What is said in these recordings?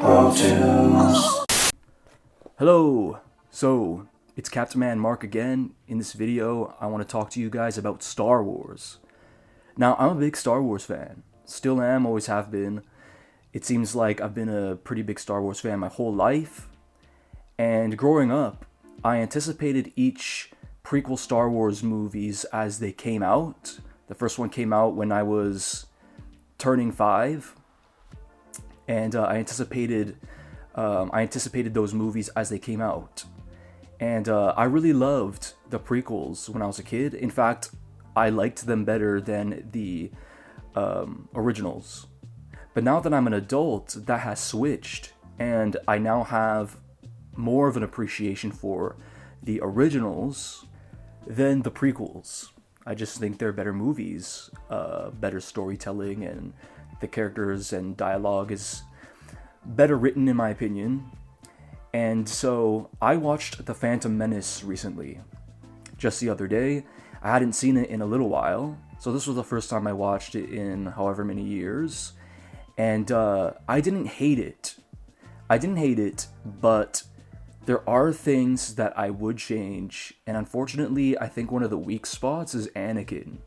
Hello! So, it's Captain Man Mark again. In this video, I want to talk to you guys about Star Wars. Now, I'm a big Star Wars fan. Still am, always have been. It seems like I've been a pretty big Star Wars fan my whole life. And growing up, I anticipated each prequel Star Wars movies as they came out. The first one came out when I was turning 5. And I anticipated those movies as they came out. And I really loved the prequels when I was a kid. In fact, I liked them better than the originals. But now that I'm an adult, that has switched. And I now have more of an appreciation for the originals than the prequels. I just think they're better movies, better storytelling, and the characters and dialogue is better written in my opinion. And so I watched The Phantom Menace recently, just the other day. I hadn't seen it in a little while, so this was the first time I watched it in however many years. And I didn't hate it. But there are things that I would change, and unfortunately, I think one of the weak spots is Anakin.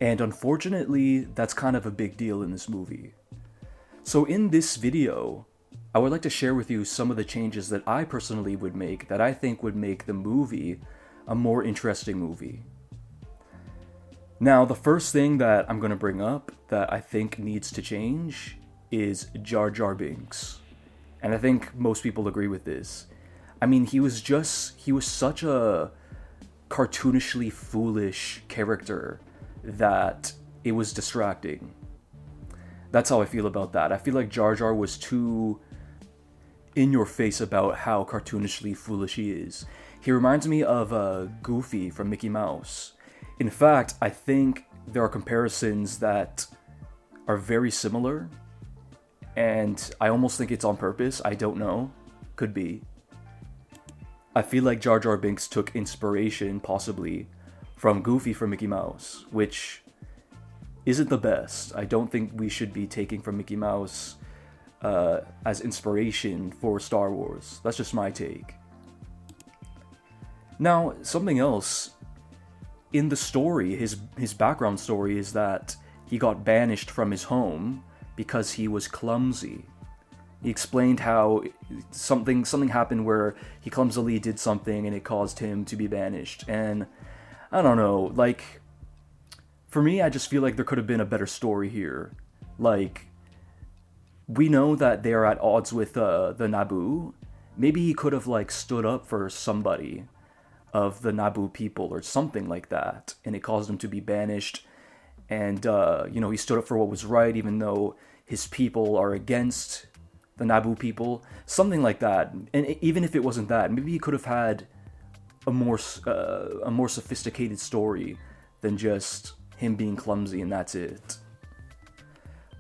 And unfortunately, that's kind of a big deal in this movie. So in this video, I would like to share with you some of the changes that I personally would make, that I think would make the movie a more interesting movie. Now, the first thing that I'm going to bring up that I think needs to change is Jar Jar Binks. And I think most people agree with this. I mean, he was such a cartoonishly foolish character that it was distracting. That's how I feel about that. I feel like Jar Jar was too in your face about how cartoonishly foolish he is. He reminds me of Goofy from Mickey Mouse. In fact, I think there are comparisons that are very similar, and I almost think it's on purpose. I don't know. Could be. I feel like Jar Jar Binks took inspiration, possibly, from Goofy from Mickey Mouse, which isn't the best. I don't think we should be taking from Mickey Mouse as inspiration for Star Wars. That's just my take. Now, something else. In the story, his background story is that he got banished from his home because he was clumsy. He explained how something happened where he clumsily did something and it caused him to be banished. And I don't know, like, for me, I just feel like there could have been a better story here. Like, we know that they're at odds with the Naboo. Maybe he could have, like, stood up for somebody of the Naboo people or something like that, and it caused him to be banished. And, he stood up for what was right, even though his people are against the Naboo people. Something like that. And even if it wasn't that, maybe he could have had a more sophisticated story than just him being clumsy and that's it.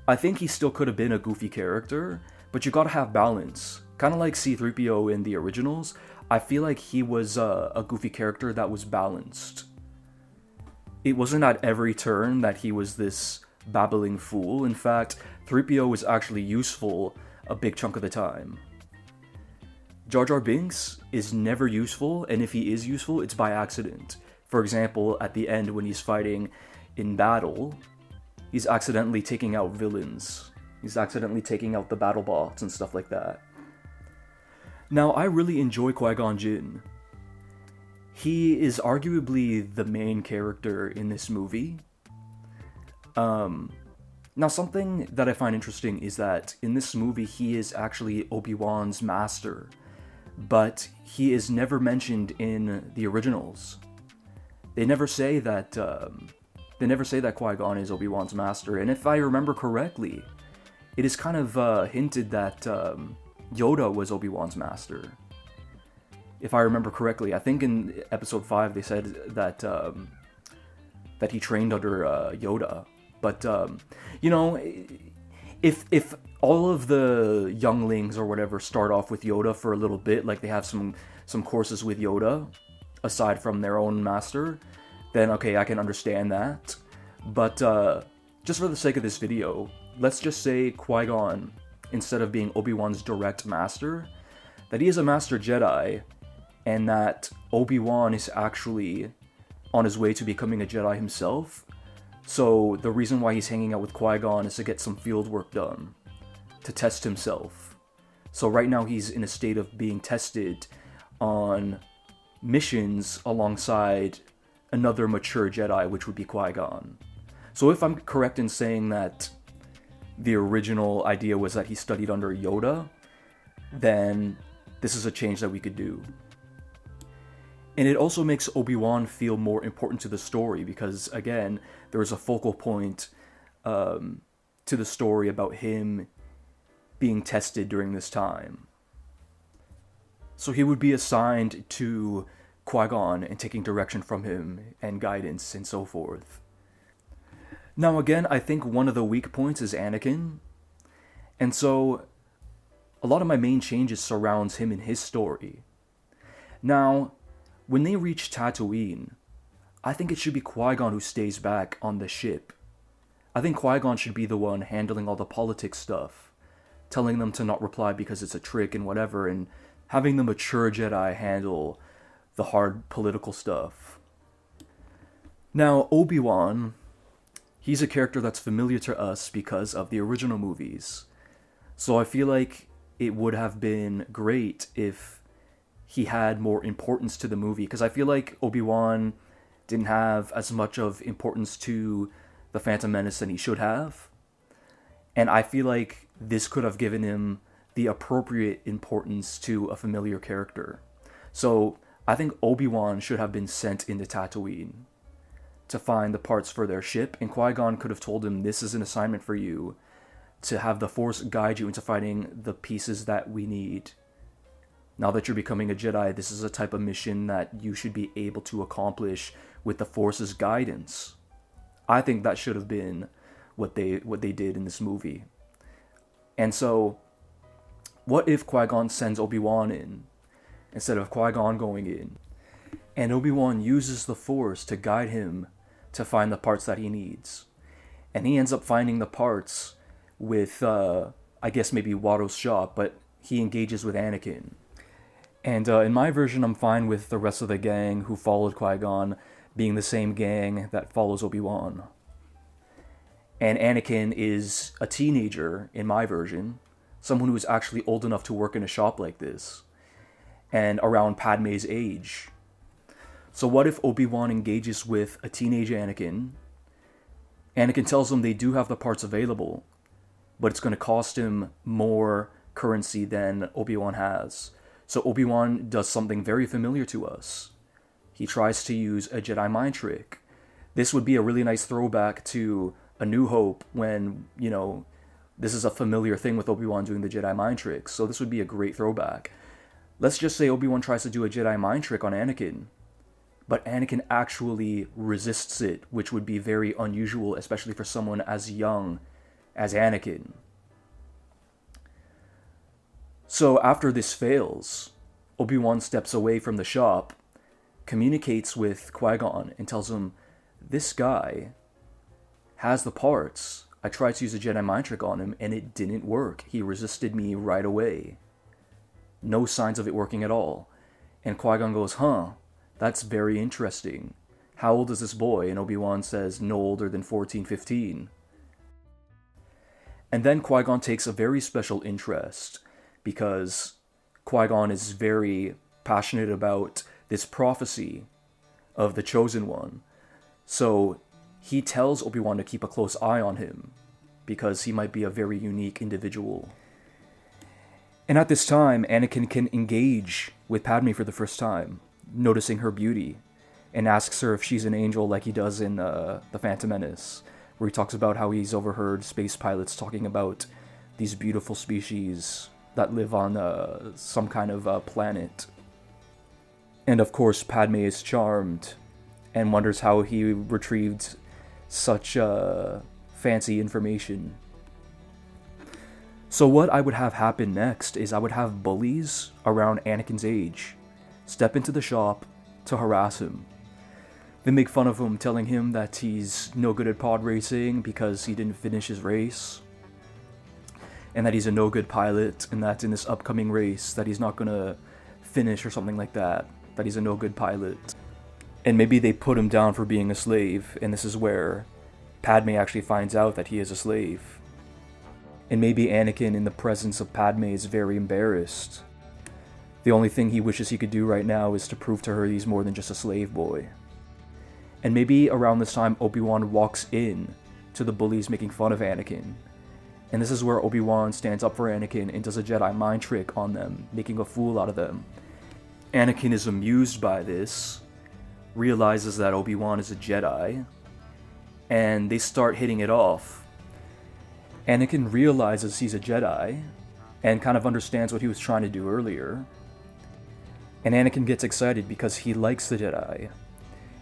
I think he still could have been a goofy character, but you gotta have balance. Kind of like C-3PO in the originals, I feel like he was a goofy character that was balanced. It wasn't at every turn that he was this babbling fool. In fact, 3PO was actually useful a big chunk of the time. Jar Jar Binks is never useful, and if he is useful, it's by accident. For example, at the end when he's fighting in battle, he's accidentally taking out villains. He's accidentally taking out the battle bots and stuff like that. Now, I really enjoy Qui-Gon Jinn. He is arguably the main character in this movie. Now, something that I find interesting is that in this movie, he is actually Obi-Wan's master, but he is never mentioned in the originals. They never say that Qui-Gon is Obi-Wan's master, and if I remember correctly, it is kind of hinted that Yoda was Obi-Wan's master. If I remember correctly, I think in episode 5 they said that that he trained under Yoda. But if all of the younglings or whatever start off with Yoda for a little bit, like they have some courses with Yoda aside from their own master, then okay, I can understand that. But just for the sake of this video, let's just say Qui-Gon instead of being Obi-Wan's direct master, that he is a master Jedi, and that Obi-Wan is actually on his way to becoming a Jedi himself. So the reason why he's hanging out with Qui-Gon is to get some field work done, to test himself. So right now he's in a state of being tested on missions alongside another mature Jedi, which would be Qui-Gon. So if I'm correct in saying that the original idea was that he studied under Yoda, then this is a change that we could do. And it also makes Obi-Wan feel more important to the story because, again, there is a focal point to the story about him being tested during this time. So he would be assigned to Qui-Gon and taking direction from him and guidance and so forth. Now again, I think one of the weak points is Anakin. And so a lot of my main changes surrounds him and his story. Now, when they reach Tatooine, I think it should be Qui-Gon who stays back on the ship. I think Qui-Gon should be the one handling all the politics stuff, telling them to not reply because it's a trick and whatever, and having the mature Jedi handle the hard political stuff. Now, Obi-Wan, he's a character that's familiar to us because of the original movies. So I feel like it would have been great if he had more importance to the movie, because I feel like Obi-Wan didn't have as much of importance to the Phantom Menace than he should have. And I feel like this could have given him the appropriate importance to a familiar character. So I think Obi-Wan should have been sent into Tatooine to find the parts for their ship, and Qui-Gon could have told him, this is an assignment for you, to have the Force guide you into finding the pieces that we need. Now that you're becoming a Jedi, this is a type of mission that you should be able to accomplish with the Force's guidance. I think that should have been what they did in this movie. And so, what if Qui-Gon sends Obi-Wan in, instead of Qui-Gon going in, and Obi-Wan uses the Force to guide him to find the parts that he needs. And he ends up finding the parts with, I guess maybe Watto's shop, but he engages with Anakin. And in my version, I'm fine with the rest of the gang who followed Qui-Gon being the same gang that follows Obi-Wan. And Anakin is a teenager, in my version, someone who is actually old enough to work in a shop like this, and around Padme's age. So what if Obi-Wan engages with a teenage Anakin? Anakin tells him they do have the parts available, but it's going to cost him more currency than Obi-Wan has. So Obi-Wan does something very familiar to us. He tries to use a Jedi mind trick. This would be a really nice throwback to A New Hope when, this is a familiar thing with Obi-Wan doing the Jedi mind tricks. So this would be a great throwback. Let's just say Obi-Wan tries to do a Jedi mind trick on Anakin, but Anakin actually resists it, which would be very unusual, especially for someone as young as Anakin. So after this fails, Obi-Wan steps away from the shop, communicates with Qui-Gon, and tells him, this guy has the parts. I tried to use a Jedi mind trick on him, and it didn't work. He resisted me right away. No signs of it working at all. And Qui-Gon goes, that's very interesting. How old is this boy? And Obi-Wan says, no older than 14, 15. And then Qui-Gon takes a very special interest, because Qui-Gon is very passionate about this prophecy of the Chosen One. So he tells Obi-Wan to keep a close eye on him, because he might be a very unique individual. And at this time, Anakin can engage with Padme for the first time, noticing her beauty, and asks her if she's an angel like he does in The Phantom Menace, where he talks about how he's overheard space pilots talking about these beautiful species that live on some kind of planet. And of course, Padme is charmed and wonders how he retrieved such fancy information. So what I would have happen next is I would have bullies around Anakin's age step into the shop to harass him. They make fun of him, telling him that he's no good at pod racing because he didn't finish his race. and that he's a no good pilot, and that in this upcoming race that he's not gonna finish or something like that he's a no good pilot. And maybe they put him down for being a slave, and this is where Padme actually finds out that he is a slave. And maybe Anakin, in the presence of Padme, is very embarrassed. The only thing he wishes he could do right now is to prove to her he's more than just a slave boy. And maybe around this time, Obi-Wan walks in to the bullies making fun of Anakin. And this is where Obi-Wan stands up for Anakin and does a Jedi mind trick on them, making a fool out of them. Anakin is amused by this, realizes that Obi-Wan is a Jedi, and they start hitting it off. Anakin realizes he's a Jedi, and kind of understands what he was trying to do earlier. And Anakin gets excited because he likes the Jedi,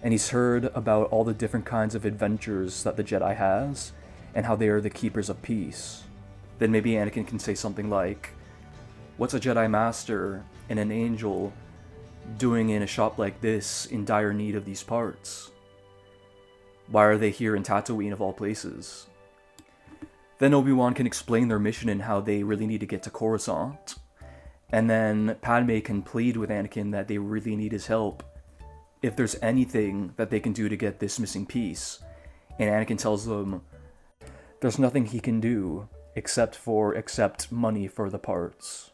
and he's heard about all the different kinds of adventures that the Jedi has, and how they are the keepers of peace. Then maybe Anakin can say something like, "What's a Jedi Master and an angel doing in a shop like this in dire need of these parts? Why are they here in Tatooine of all places?" Then Obi-Wan can explain their mission and how they really need to get to Coruscant. And then Padme can plead with Anakin that they really need his help if there's anything that they can do to get this missing piece. And Anakin tells them there's nothing he can do except money for the parts.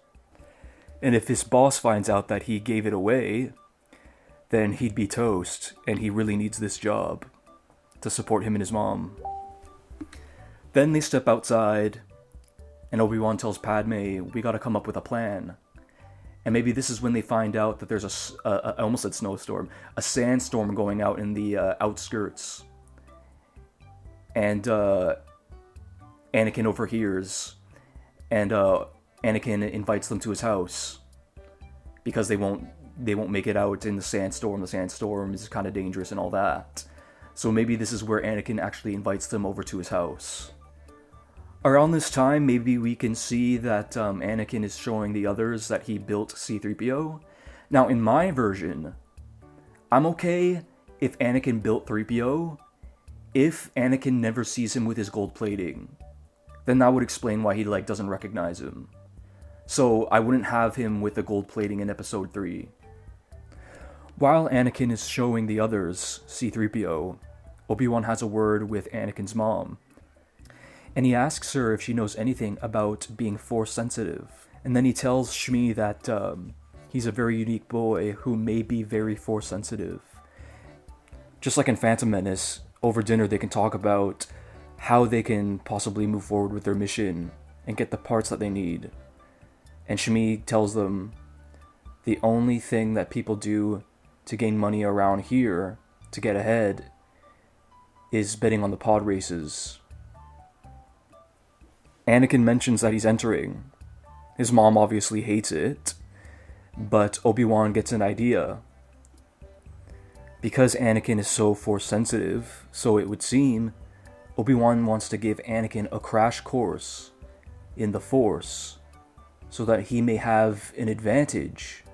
And if his boss finds out that he gave it away, then he'd be toast, and he really needs this job to support him and his mom. Then they step outside, and Obi-Wan tells Padme, "We gotta come up with a plan." And maybe this is when they find out that there's I almost said snowstorm, a sandstorm going out in the outskirts. And Anakin overhears, and Anakin invites them to his house because they won't make it out in the sandstorm. The sandstorm is kind of dangerous and all that. So maybe this is where Anakin actually invites them over to his house. Around this time, maybe we can see that Anakin is showing the others that he built C-3PO. Now, in my version, I'm okay if Anakin built 3PO if Anakin never sees him with his gold plating. Then that would explain why he doesn't recognize him. So I wouldn't have him with the gold plating in Episode 3. While Anakin is showing the others C-3PO, Obi-Wan has a word with Anakin's mom. And he asks her if she knows anything about being Force sensitive. And then he tells Shmi that he's a very unique boy who may be very Force sensitive. Just like in Phantom Menace, over dinner they can talk about how they can possibly move forward with their mission and get the parts that they need. And Shmi tells them the only thing that people do to gain money around here to get ahead is betting on the pod races. Anakin mentions that he's entering. His mom obviously hates it, but Obi-Wan gets an idea. Because Anakin is so Force sensitive, so it would seem, Obi-Wan wants to give Anakin a crash course in the Force so that he may have an advantage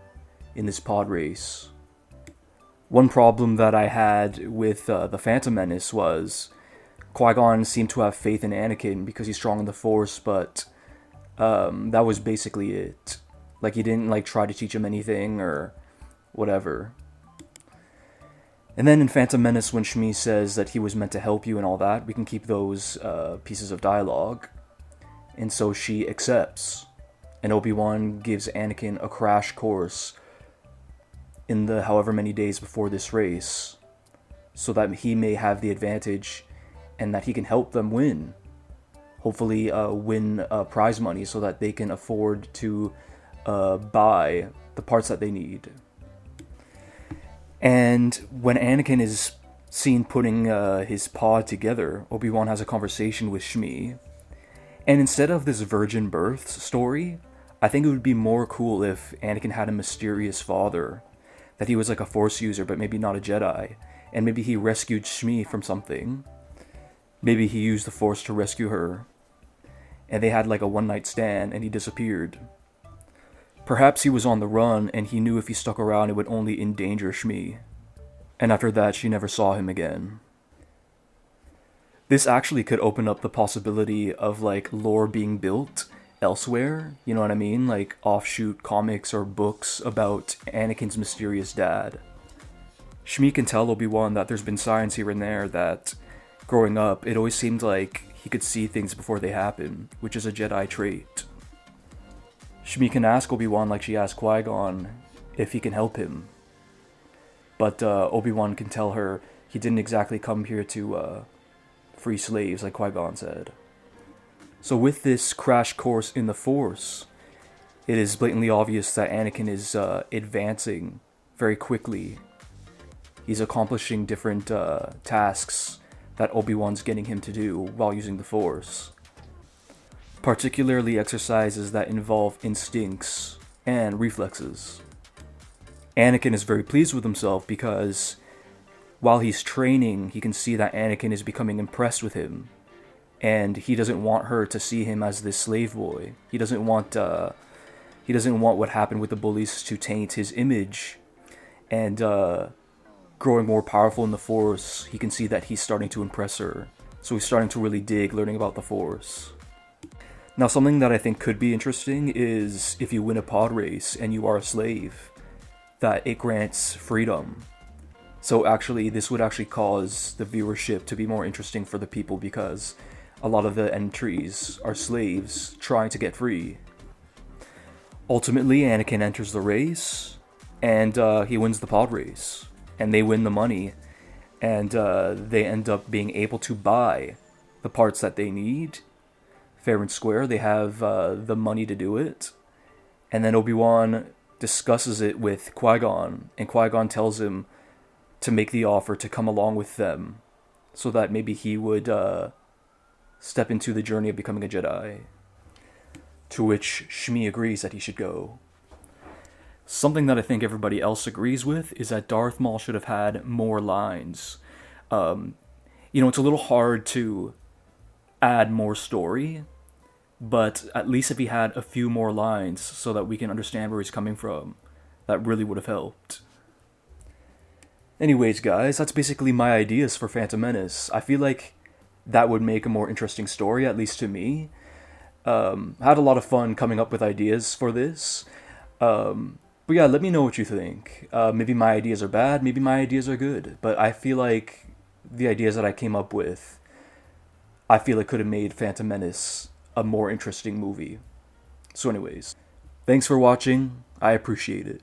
in this pod race. One problem that I had with the Phantom Menace was Qui-Gon seemed to have faith in Anakin because he's strong in the Force, but that was basically it. He didn't try to teach him anything or whatever. And then in Phantom Menace, when Shmi says that he was meant to help you and all that, we can keep those pieces of dialogue. And so she accepts. And Obi-Wan gives Anakin a crash course in the however many days before this race, so that he may have the advantage and that he can help them win. Hopefully win prize money so that they can afford to buy the parts that they need. And when Anakin is seen putting his pod together, Obi-Wan has a conversation with Shmi. And instead of this virgin birth story, I think it would be more cool if Anakin had a mysterious father. That he was a Force user, but maybe not a Jedi. And maybe he rescued Shmi from something. Maybe he used the Force to rescue her. And they had a one-night stand, and he disappeared. Perhaps he was on the run, and he knew if he stuck around it would only endanger Shmi. And after that, she never saw him again. This actually could open up the possibility of lore being built, elsewhere, you know what I mean? Like offshoot comics or books about Anakin's mysterious dad. Shmi can tell Obi-Wan that there's been signs here and there that, growing up, it always seemed like he could see things before they happen, which is a Jedi trait. Shmi can ask Obi-Wan like she asked Qui-Gon if he can help him. But Obi-Wan can tell her he didn't exactly come here to free slaves like Qui-Gon said. So with this crash course in the Force, it is blatantly obvious that Anakin is advancing very quickly. He's accomplishing different tasks that Obi-Wan's getting him to do while using the Force. Particularly exercises that involve instincts and reflexes. Anakin is very pleased with himself because while he's training, he can see that Anakin is becoming impressed with him. And he doesn't want her to see him as this slave boy. He doesn't want what happened with the bullies to taint his image. And growing more powerful in the Force, he can see that he's starting to impress her. So he's starting to really dig learning about the Force. Now, something that I think could be interesting is if you win a pod race and you are a slave, that it grants freedom. So actually, this would actually cause the viewership to be more interesting for the people because a lot of the entries are slaves trying to get free. Ultimately, Anakin enters the race, and he wins the pod race. And they win the money, and they end up being able to buy the parts that they need. Fair and square, they have the money to do it. And then Obi-Wan discusses it with Qui-Gon, and Qui-Gon tells him to make the offer to come along with them, so that maybe he would step into the journey of becoming a Jedi. To which Shmi agrees that he should go. Something that I think everybody else agrees with is that Darth Maul should have had more lines. It's a little hard to add more story, but at least if he had a few more lines so that we can understand where he's coming from, that really would have helped. Anyways, guys, that's basically my ideas for Phantom Menace. I feel like that would make a more interesting story, at least to me. I had a lot of fun coming up with ideas for this. But yeah, let me know what you think. Maybe my ideas are bad, maybe my ideas are good. But I feel like the ideas that I came up with, I feel it could have made Phantom Menace a more interesting movie. So anyways, thanks for watching. I appreciate it.